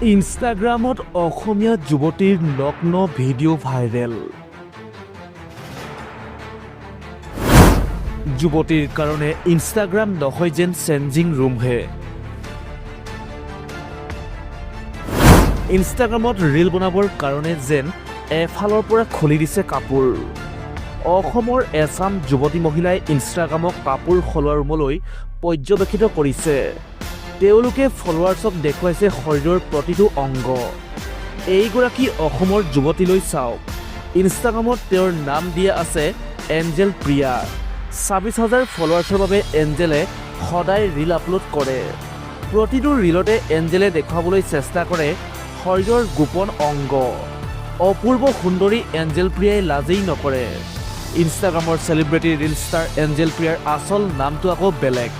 ইনষ্টাগ্ৰামত অসমীয়া যুৱতীৰ নগ্ন ভিডিঅ' ভাইৰেল। যুৱতীৰ কাৰণে ইনষ্টাগ্ৰাম নহয় যেন চেঞ্জিং ৰুমহে। ইনষ্টাগ্ৰামত ৰীল বনাবৰ কাৰণে যেন এফালৰ পৰা খুলি দিছে কাপোৰ। অসমৰ এছাম যুৱতী মহিলাই ইনষ্টাগ্ৰামক কাপোৰ সলোৱা ৰুমলৈ পৰ্যবেক্ষিত কৰিছে। তেওঁলোকে ফলোৱাৰ্ছক দেখুৱাইছে শৰীৰৰ প্ৰতিটো অংগ। এইগৰাকী অসমৰ যুৱতীলৈ চাওক। ইনষ্টাগ্ৰামত তেওঁৰ নাম দিয়া আছে এঞ্জেল প্ৰিয়া। ২৬,০০০ ফলোৱাৰ্ছৰ বাবে এঞ্জেলে সদায় ৰীল আপলোড কৰে। প্ৰতিটো ৰীলতে এঞ্জেলে দেখুৱাবলৈ চেষ্টা কৰে শৰীৰৰ গোপন অংগ। অপূৰ্ব সুন্দৰী এঞ্জেল প্ৰিয়াই লাজেই নকৰে। ইনষ্টাগ্ৰামৰ চেলিব্ৰিটি ৰীল ষ্টাৰ এঞ্জেল প্ৰিয়াৰ আচল নামটো আকৌ বেলেগ।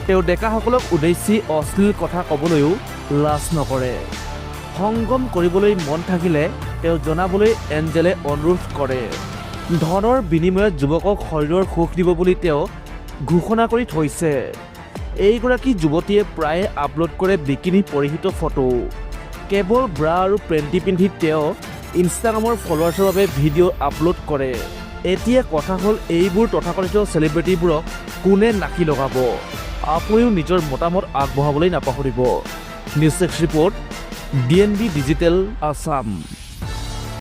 তেওঁ ডেকাসকলক উদ্দেশ্যি অশ্লীল কথা ক'বলৈও লাজ নকৰে। সংগম কৰিবলৈ মন থাকিলে তেওঁ জনাবলৈ এঞ্জেলে অনুৰোধ কৰে। ধনৰ বিনিময়ত যুৱকক শৰীৰৰ সুখ দিব বুলি তেওঁ ঘোষণা কৰি থৈছে। এইগৰাকী যুৱতীয়ে প্ৰায়ে আপলোড কৰে বিকিনি পৰিহিত ফটো। কেৱল ব্ৰা আৰু পেণ্টি পিন্ধি তেওঁ ইনষ্টাগ্ৰামৰ ফলোৱাৰ্ছৰ বাবে ভিডিঅ' আপলোড কৰে। এতিয়া কথা হ'ল এইবোৰ তথাকথিত চেলিব্ৰিটিবোৰক কোনে নাকি লগাব? আপুনিও নিজৰ মতামত আগবঢ়াবলৈ নাপাহৰিব। News desk report, DNB digital Assam.